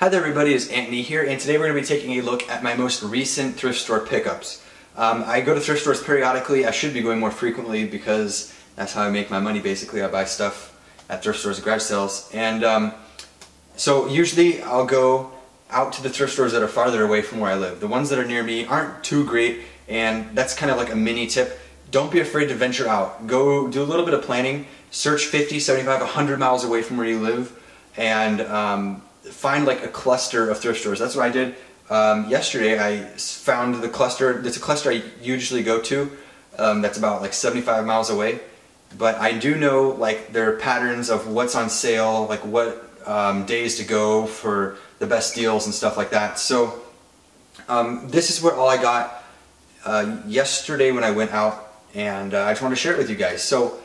Hi there everybody, it's Antnie here, and today we're going to be taking a look at my most recent thrift store pickups. I go to thrift stores periodically. I should be going more frequently because that's how I make my money basically. I buy stuff at thrift stores and garage sales. And so usually I'll go out to the thrift stores that are farther away from where I live. The ones that are near me aren't too great, and that's kind of like a mini tip. Don't be afraid to venture out. Go do a little bit of planning. Search 50, 75, 100 miles away from where you live, and find like a cluster of thrift stores. That's what I did. Yesterday I found the cluster. It's a cluster I usually go to that's about like 75 miles away, but I do know like there are patterns of what's on sale, like what days to go for the best deals and stuff like that. So this is what all I got yesterday when I went out, and I just wanted to share it with you guys. So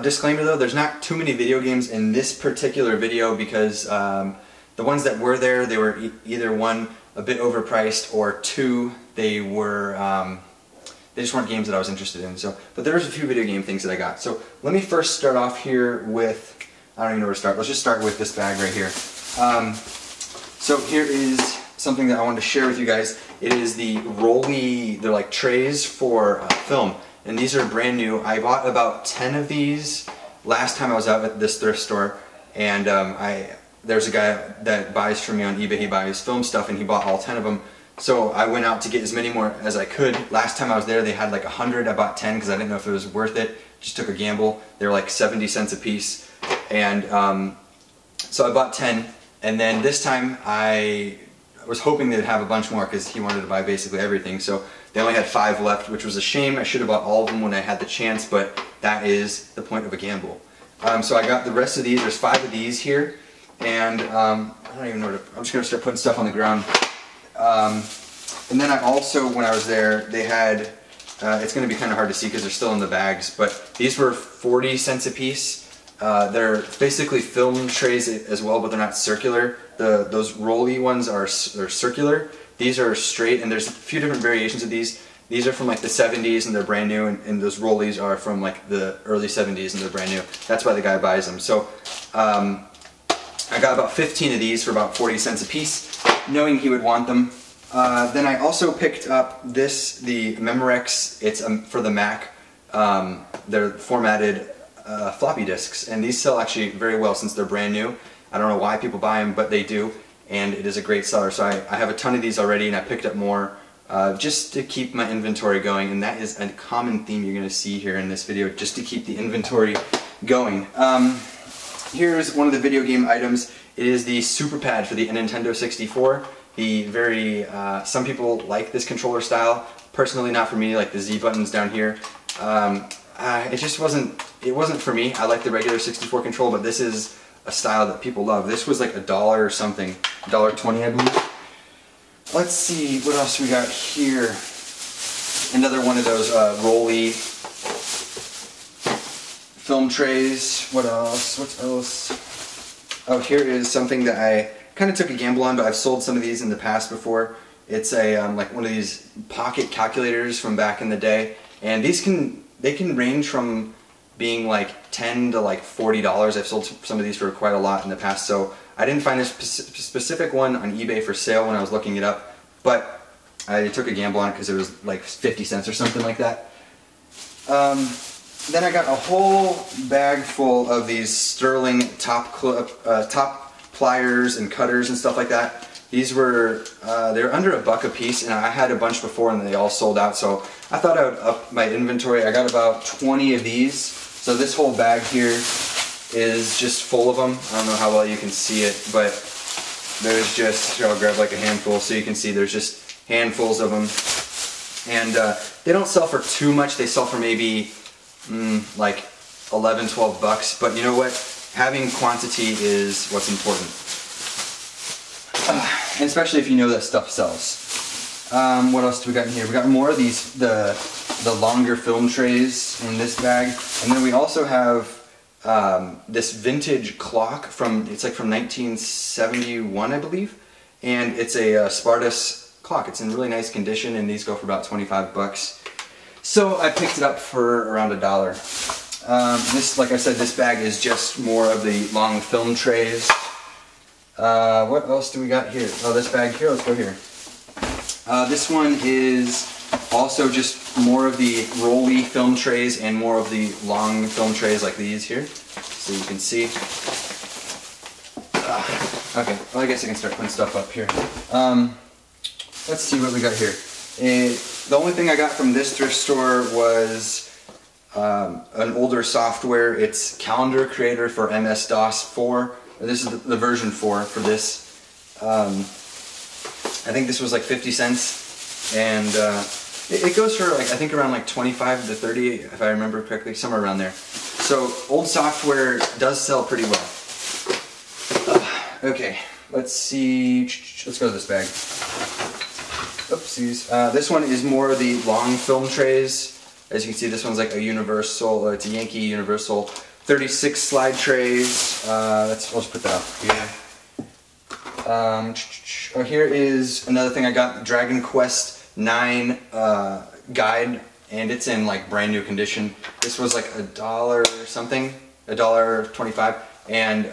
disclaimer though, there's not too many video games in this particular video because the ones that were there, they were either one, a bit overpriced, or two, they were they just weren't games that I was interested in. So, but there's a few video game things that I got. So let me first start off here with, I don't even know where to start. Let's just start with this bag right here. So here is something that I wanted to share with you guys. It is the Rolly, they're like trays for film. And these are brand new. I bought about 10 of these last time I was out at this thrift store, and there's a guy that buys from me on eBay. He buys film stuff, and he bought all 10 of them. So I went out to get as many more as I could. Last time I was there, they had like 100. I bought 10 because I didn't know if it was worth it. Just took a gamble. They were like 70 cents a piece, and so I bought 10. And then this time I was hoping they'd have a bunch more because he wanted to buy basically everything. So they only had 5 left, which was a shame. I should have bought all of them when I had the chance, but that is the point of a gamble. So I got the rest of these. There's 5 of these here, and I don't even know where to, I'm just going to start putting stuff on the ground. And then I also, when I was there, they had, it's going to be kind of hard to see because they're still in the bags, but these were 40 cents a piece. They're basically film trays as well, but they're not circular. Those rolly ones are circular. These are straight, and there's a few different variations of these. These are from like the 70s and they're brand new, and those rollies are from like the early 70s and they're brand new. That's why the guy buys them. So I got about 15 of these for about 40 cents a piece, knowing he would want them. Then I also picked up this, the Memorex. It's for the Mac. They're formatted floppy disks, and these sell actually very well since they're brand new. I don't know why people buy them, but they do, and it is a great seller. So I have a ton of these already, and I picked up more just to keep my inventory going, and that is a common theme you're going to see here in this video, just to keep the inventory going. Here's one of the video game items. It is the Super Pad for the Nintendo 64. The very, some people like this controller style. Personally, not for me, like the Z buttons down here. It just wasn't for me. I like the regular 64 control, but this is a style that people love. This was like $1 or something, $1.20 I believe. Let's see, what else we got here? Another one of those Rolly film trays. What else? What else? Oh, here is something that I kind of took a gamble on, but I've sold some of these in the past before. It's a like one of these pocket calculators from back in the day, and these can range from being like $10 to like $40. I've sold some of these for quite a lot in the past, so I didn't find this specific one on eBay for sale when I was looking it up, but I took a gamble on it because it was like 50 cents or something like that. Then I got a whole bag full of these Sterling top pliers and cutters and stuff like that. These were, they were under $1 a piece, and I had a bunch before and they all sold out, so I thought I would up my inventory. I got about 20 of these. So this whole bag here is just full of them. I don't know how well you can see it, but there's just, here, I'll grab like a handful so you can see there's just handfuls of them. And they don't sell for too much. They sell for maybe like 11, 12 bucks, but you know what? Having quantity is what's important. And especially if you know that stuff sells. What else do we got in here? We got more of these, the longer film trays in this bag, and then we also have this vintage clock it's like from 1971 I believe, and it's a Spartus clock. It's in really nice condition, and these go for about 25 bucks. So I picked it up for around $1. This, like I said, this bag is just more of the long film trays. What else do we got here? Oh, this bag here. Let's go here. This one is also just more of the rolly film trays and more of the long film trays like these here. So you can see. Okay, well I guess I can start putting stuff up here. Let's see what we got here. The only thing I got from this thrift store was an older software. It's Calendar Creator for MS-DOS 4. This is the version 4 for this. I think this was like 50 cents, and it goes for like I think around like 25 to 30 if I remember correctly, somewhere around there. So old software does sell pretty well. Okay, let's see. Let's go to this bag. Oopsies. This one is more the long film trays. As you can see, this one's like a Universal. It's a Yankee Universal 36 slide trays. Let's put that up here. Oh, here is another thing I got, Dragon Quest 9 guide, and it's in like brand new condition. This was like $1 or something, $1.25, and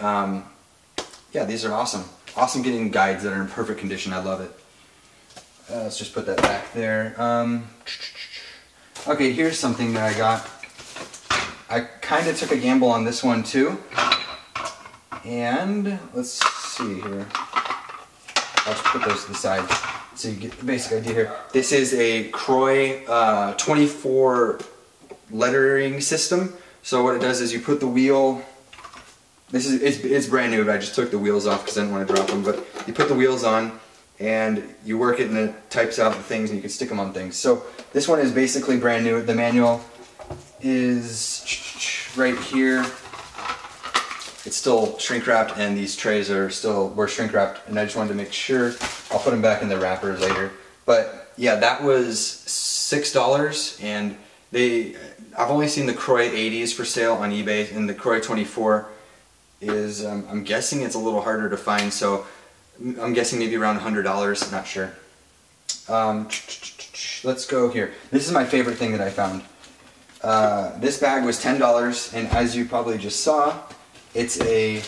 yeah, these are awesome. Awesome getting guides that are in perfect condition. I love it. Let's just put that back there. Okay, here's something that I got. I kind of took a gamble on this one too. And let's see here. I'll just put those to the side so you get the basic idea here. This is a Croy 24 lettering system. So what it does is you put the wheel. It's brand new, but I just took the wheels off because I didn't want to drop them. But you put the wheels on and you work it and it types out the things and you can stick them on things. So this one is basically brand new. The manual is right here. It's still shrink wrapped and these trays were shrink wrapped, and I just wanted to make sure. I'll put them back in the wrappers later. But yeah, that was $6, and I've only seen the Croy 80s for sale on eBay, and the Croy 24 is, I'm guessing it's a little harder to find, so I'm guessing maybe around $100, not sure. Let's go here. This is my favorite thing that I found. This bag was $10, and as you probably just saw, it's a...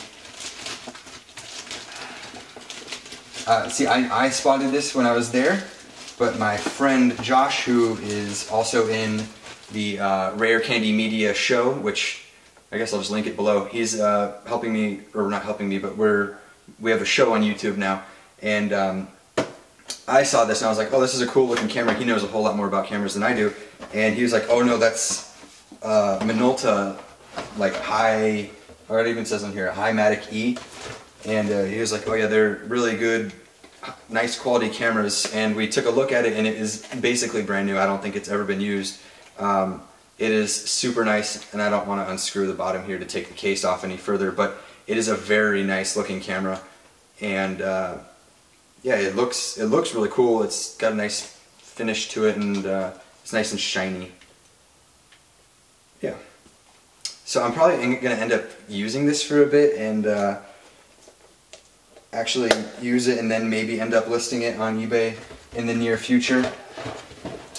see, I spotted this when I was there, but my friend Josh, who is also in the Rare Candy Media show, which I guess I'll just link it below, he's helping me, or not helping me, but we have a show on YouTube now, and I saw this and I was like, oh, this is a cool looking camera. He knows a whole lot more about cameras than I do, and he was like, oh no, that's Minolta, like high, or it even says on here, Hi-Matic E, and he was like, oh yeah, they're really good, nice quality cameras, and we took a look at it, and it is basically brand new. I don't think it's ever been used. It is super nice, and I don't want to unscrew the bottom here to take the case off any further, but it is a very nice looking camera, and yeah, it looks really cool. It's got a nice finish to it, and it's nice and shiny. Yeah. So I'm probably going to end up using this for a bit and actually use it, and then maybe end up listing it on eBay in the near future.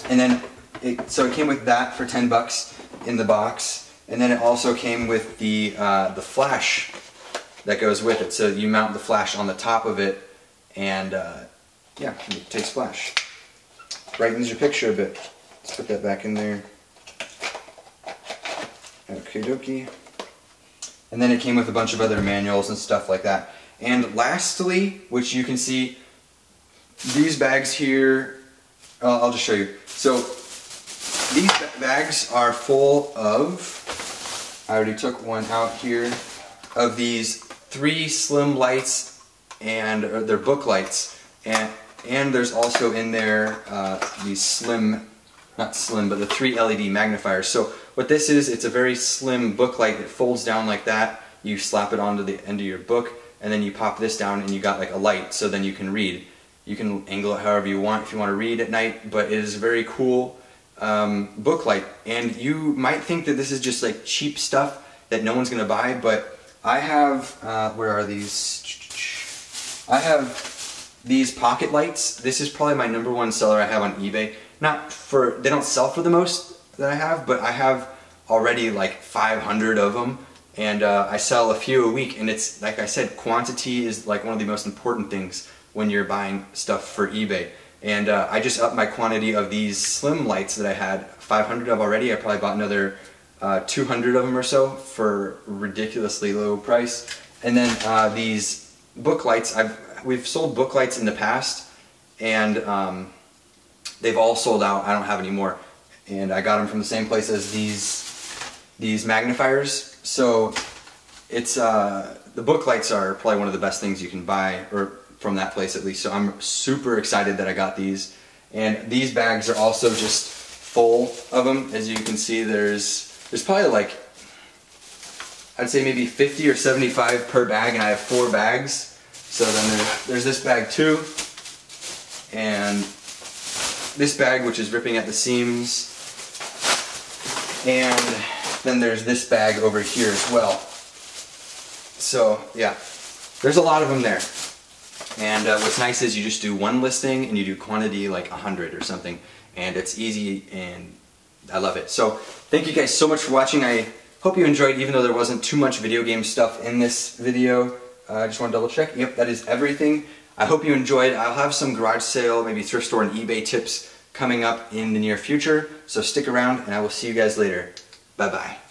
And then so it came with that for $10 in the box, and then it also came with the flash that goes with it. So you mount the flash on the top of it, and yeah, it takes flash. Brightens your picture a bit. Let's put that back in there. Okie dokie. And then it came with a bunch of other manuals and stuff like that. And lastly, which you can see, these bags here, I'll just show you. So these bags are full of, I already took one out here, of these 3 slim lights, and they're book lights. And there's also in there these slim, not slim, but the 3 LED magnifiers. So what this is, it's a very slim book light. It folds down like that. You slap it onto the end of your book, and then you pop this down, and you got like a light, so then you can read. You can angle it however you want if you want to read at night, but it is a very cool book light. And you might think that this is just like cheap stuff that no one's going to buy, but I have, where are these? I have these pocket lights. This is probably my #1 seller I have on eBay. Not for, they don't sell for the most that I have, but I have already like 500 of them, and I sell a few a week, and it's like I said, quantity is like one of the most important things when you're buying stuff for eBay. And I just upped my quantity of these slim lights that I had 500 of already. I probably bought another 200 of them or so for a ridiculously low price. And then these book lights, we've sold book lights in the past, and they've all sold out. I don't have any more, and I got them from the same place as these magnifiers. So it's the book lights are probably one of the best things you can buy, or from that place at least. So I'm super excited that I got these. And these bags are also just full of them. As you can see, there's probably like, I'd say maybe 50 or 75 per bag, and I have 4 bags. So then there's this bag too, and this bag which is ripping at the seams, and then there's this bag over here as well. So yeah, there's a lot of them there. And what's nice is you just do one listing and you do quantity like 100 or something, and it's easy, and I love it. So thank you guys so much for watching. I hope you enjoyed, even though there wasn't too much video game stuff in this video. I just want to double check. Yep, that is everything. I hope you enjoyed. I'll have some garage sale, maybe thrift store and eBay tips coming up in the near future. So stick around, and I will see you guys later. Bye bye.